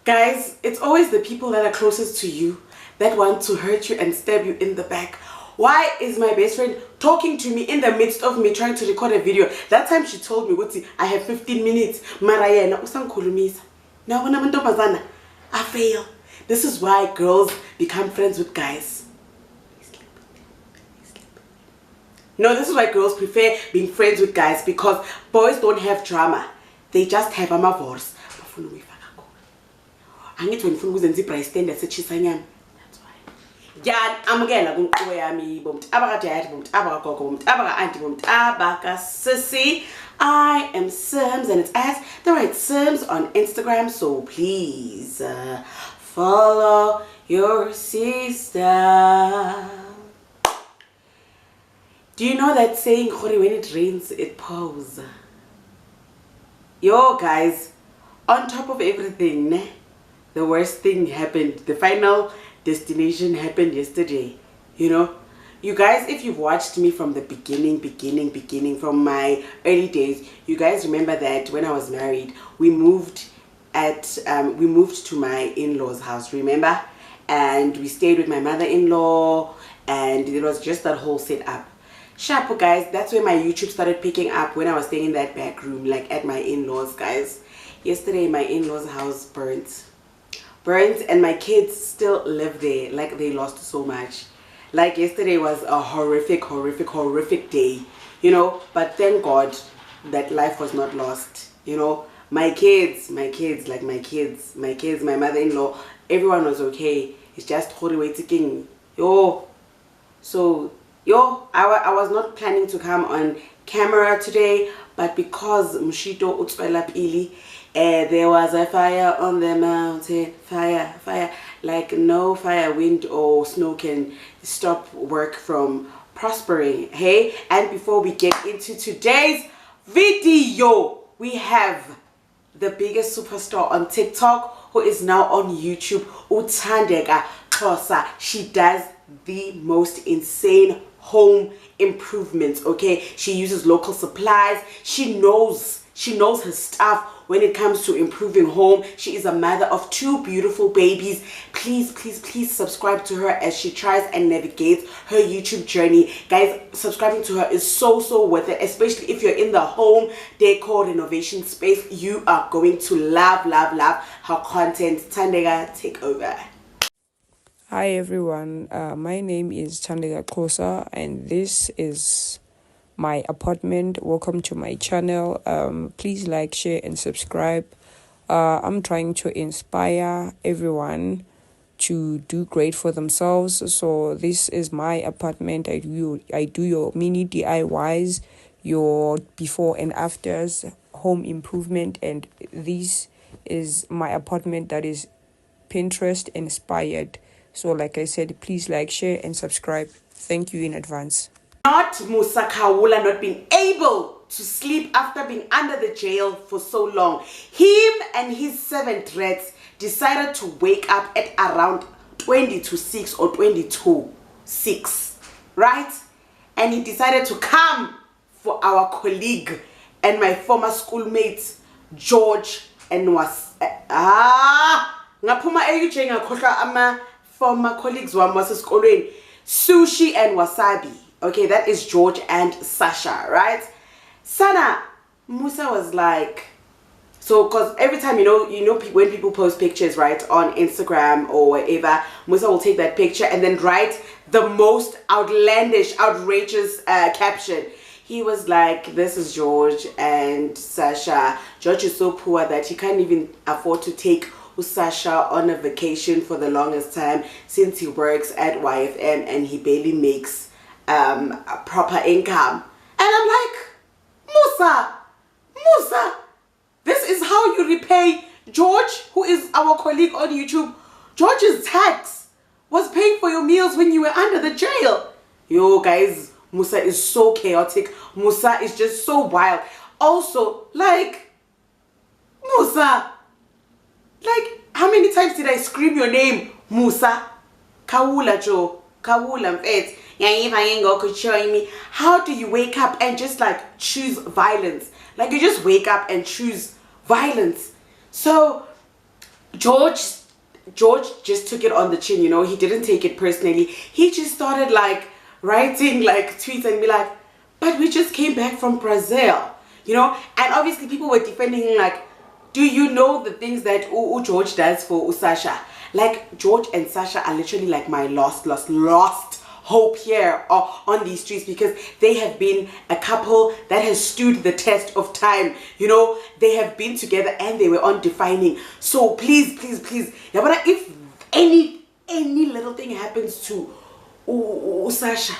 Guys, it's always the people that are closest to you that want to hurt you and stab you in the back. Why is my best friend talking to me in the midst of me trying to record a video? That time she told me, "What's I have 15 minutes. Marayena usangikhulumisa." Now when I'm in I fail. This is why girls become friends with guys. No, this is why girls prefer being friends with guys, because boys don't have drama. They just have amavors. I need to inform you that price stand as a chisanyam. That's why. Yeah, I'm going to go yami bumped abaga dad bumped abaga gogo bumped abaga auntie bumped abaga sissy. I am Sims, and it's at the right Sims on Instagram. So please follow your sister. Do you know that saying, when it rains, it pours? Yo, guys, on top of everything, the worst thing happened. The final destination happened yesterday. You know, you guys, if you've watched me from the beginning, from my early days, you guys remember that when I was married, we moved to my in-laws' house, remember? And we stayed with my mother-in-law, and it was just that whole setup. Sharp, guys, that's where my YouTube started picking up, when I was staying in that back room, like at my in-laws, guys. Yesterday, my in-laws' house burnt, and my kids still live there. Like, they lost so much. Like, yesterday was a horrific day, you know, but thank God that life was not lost, you know. My kids, my mother-in-law, everyone was okay. It's just king. Yo, so I was not planning to come on camera today, but because Mushito Utswela Pili, there was a fire on the mountain. Fire, like no fire, wind or snow can stop work from prospering. Hey, and before we get into today's video, we have the biggest superstar on TikTok who is now on YouTube, Thandeka Xhosa. She does the most insane home improvements. Okay, she uses local supplies. She knows her stuff when it comes to improving home. She is a mother of 2 beautiful babies. Please subscribe to her as she tries and navigates her YouTube journey. Guys, subscribing to her is so worth it, especially if you're in the home decor renovation space. You are going to love her content. Thandeka, take over. Hi everyone, my name is Thandeka Xhosa, and this is my apartment. Welcome to my channel. Please like, share and subscribe. I'm trying to inspire everyone to do great for themselves. So this is my apartment. I do your mini DIYs, your before and afters, home improvement, and this is my apartment that is Pinterest inspired. So like I said, please like, share and subscribe. Thank you in advance. Not Musa Khawula not being able to sleep after being under the jail for so long. Him and his 7 rats decided to wake up at around 20 to 6 or 22 6, right? And he decided to come for our colleague and my former schoolmates George and former colleagues Sushi and Wasabi. Okay, that is George and Sasha, right? Sana, Musa was like, so because every time you know when people post pictures, right, on Instagram or whatever, Musa will take that picture and then write the most outlandish, outrageous caption. He was like, this is George and Sasha. George is so poor that he can't even afford to take Sasha on a vacation for the longest time since he works at YFM and he barely makes a proper income. And I'm like, Musa, this is how you repay George, who is our colleague on YouTube. George's tax was paying for your meals when you were under the jail. Yo guys, Musa is so chaotic. Musa is just so wild. Also, like, Musa, like, how many times did I scream your name? Musa Khawula, Joe Khawula, mfethu. How do you wake up and just like choose violence? Like, you just wake up and choose violence. So George just took it on the chin, you know. He didn't take it personally. He just started like writing like tweets and be like, but we just came back from Brazil, you know. And obviously people were defending him like, do you know the things that George does for Sasha? Like, George and Sasha are literally like my lost hope here on these streets, because they have been a couple that has stood the test of time, you know. They have been together and they were undefining. So please, yeah, but if any little thing happens to Sasha,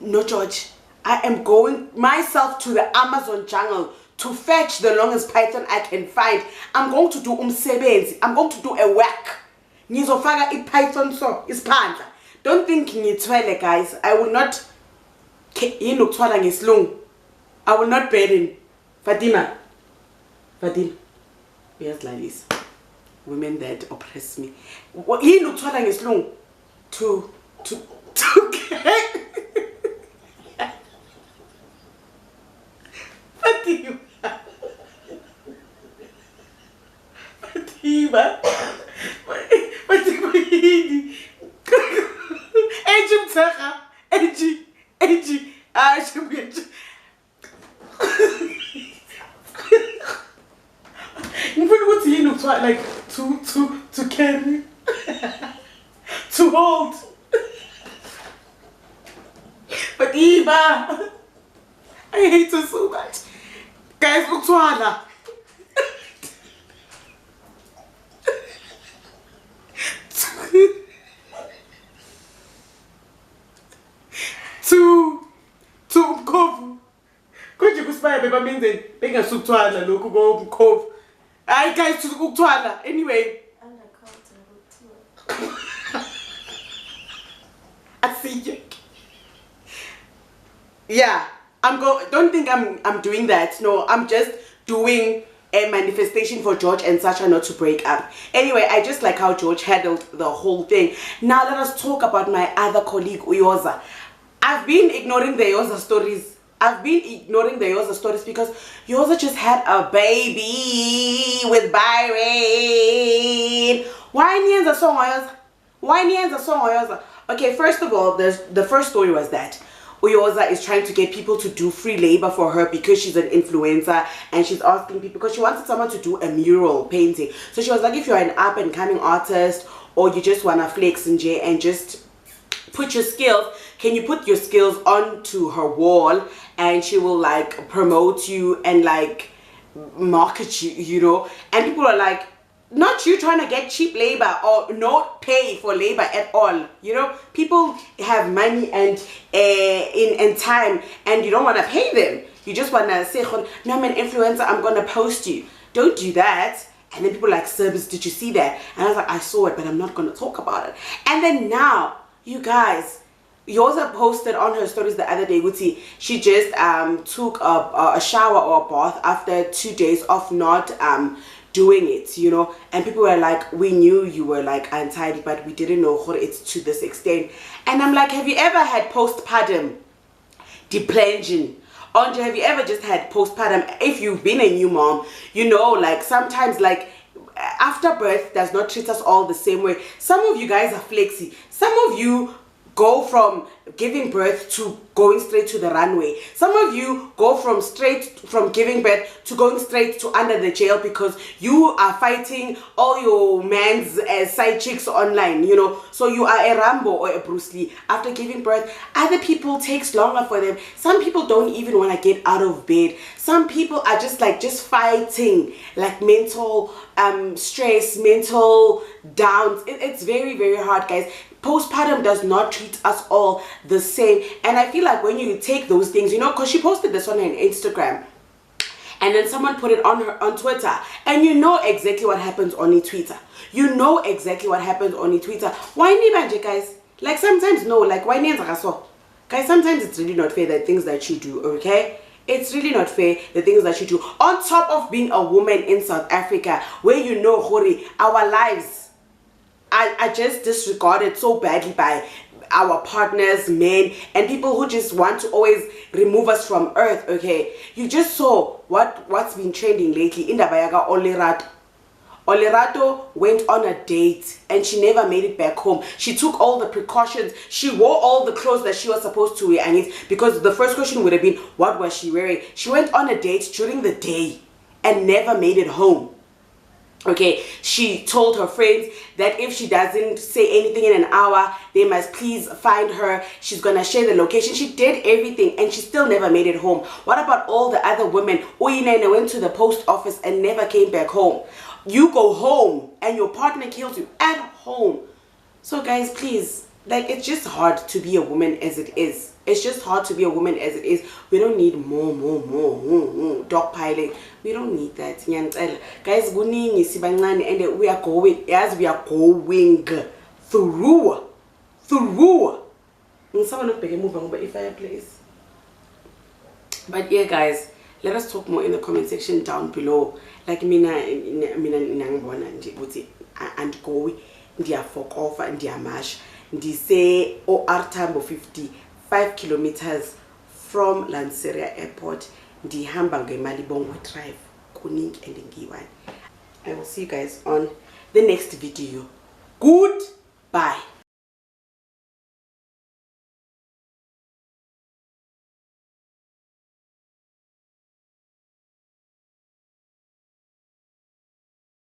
no George, I am going myself to the Amazon jungle to fetch the longest python I can find. I'm going to do umsebenzi. I'm going to do a work. Ngizofaka python so ispandla. Don't think ngithwele, guys. I will not. I will not burden. Fatima. Yes, like this. Women that oppress me. To Fatima. Like to carry, to hold. But Eva, I hate her so much. Guys, look to Anna. To umkhovu. Konje kusibaya beba menzeni bengasukthwala lokhu ko umkhovu. Hi guys, to ukthwala. Anyway, I see you. Yeah, don't think I'm doing that. No, I'm just doing a manifestation for George and Sasha not to break up. Anyway, I just like how George handled the whole thing. Now let us talk about my other colleague, Yoza. I've been ignoring the Yoza stories. Because Yoza just had a baby with Byron. Why nienza song Yoza? Okay, first of all, the first story was that Yoza is trying to get people to do free labor for her because she's an influencer, and she's asking people because she wanted someone to do a mural painting. So she was like, if you're an up and coming artist, or you just wanna flex and just put your skills, can you put your skills onto her wall and she will like promote you and like market you, you know? And people are like, not you trying to get cheap labor or not pay for labor at all, you know? People have money and in time, and you don't want to pay them. You just want to say, no, I'm an influencer, I'm going to post you. Don't do that. And then people are like, Service, did you see that? And I was like, I saw it, but I'm not going to talk about it. And then now, you guys, Yoza posted on her stories the other day, Wuti, she just took a shower or a bath after 2 days of not doing it, you know. And people were like, we knew you were like untidy, but we didn't know it's to this extent. And I'm like, have you ever had postpartum depression? Andre, have you ever just had postpartum? If you've been a new mom, you know, like sometimes like after birth does not treat us all the same way. Some of you guys are flexy. Some of you go from giving birth to going straight to the runway. Some of you go from giving birth to going straight to under the jail because you are fighting all your man's side chicks online, you know. So you are a Rambo or a Bruce Lee after giving birth. Other people takes longer for them. Some people don't even want to get out of bed. Some people are just fighting, like mental stress, mental downs. It's very, very hard, guys. Postpartum does not treat us all the same. And I feel like when you take those things, you know, because she posted this on her Instagram, and then someone put it on Twitter, and you know exactly what happens on Twitter. You know exactly what happens on Twitter. Why nibanje, guys? Like sometimes no, like why so? Guys, sometimes it's really not fair the things that you do, okay? It's really not fair the things that you do. On top of being a woman in South Africa, where you know, Hori, our lives are just disregarded so badly by our partners, men, and people who just want to always remove us from earth, okay? You just saw what's been trending lately in the Bayaga Olirat. Olerato went on a date and she never made it back home. She took all the precautions. She wore all the clothes that she was supposed to wear. And it's because the first question would have been, what was she wearing? She went on a date during the day and never made it home. Okay, she told her friends that if she doesn't say anything in an hour, they must please find her. She's gonna share the location. She did everything and she still never made it home. What about all the other women? Uyinene went to the post office and never came back home. You go home and your partner kills you at home. So guys, please, like, it's just hard to be a woman as it is. It's just hard to be a woman as it is. We don't need more dogpiling. We don't need that. Guys, and we are going, as we are going through. Fireplace. But yeah, guys, let us talk more in the comment section down below. Like mina and go ndia fork off and ndia mash. Ndi say OR time of 55 kilometers from Lanseria Airport. Ndi hamba ngeMalibongwe Drive, Kuning and Ngiwan. I will see you guys on the next video. Goodbye.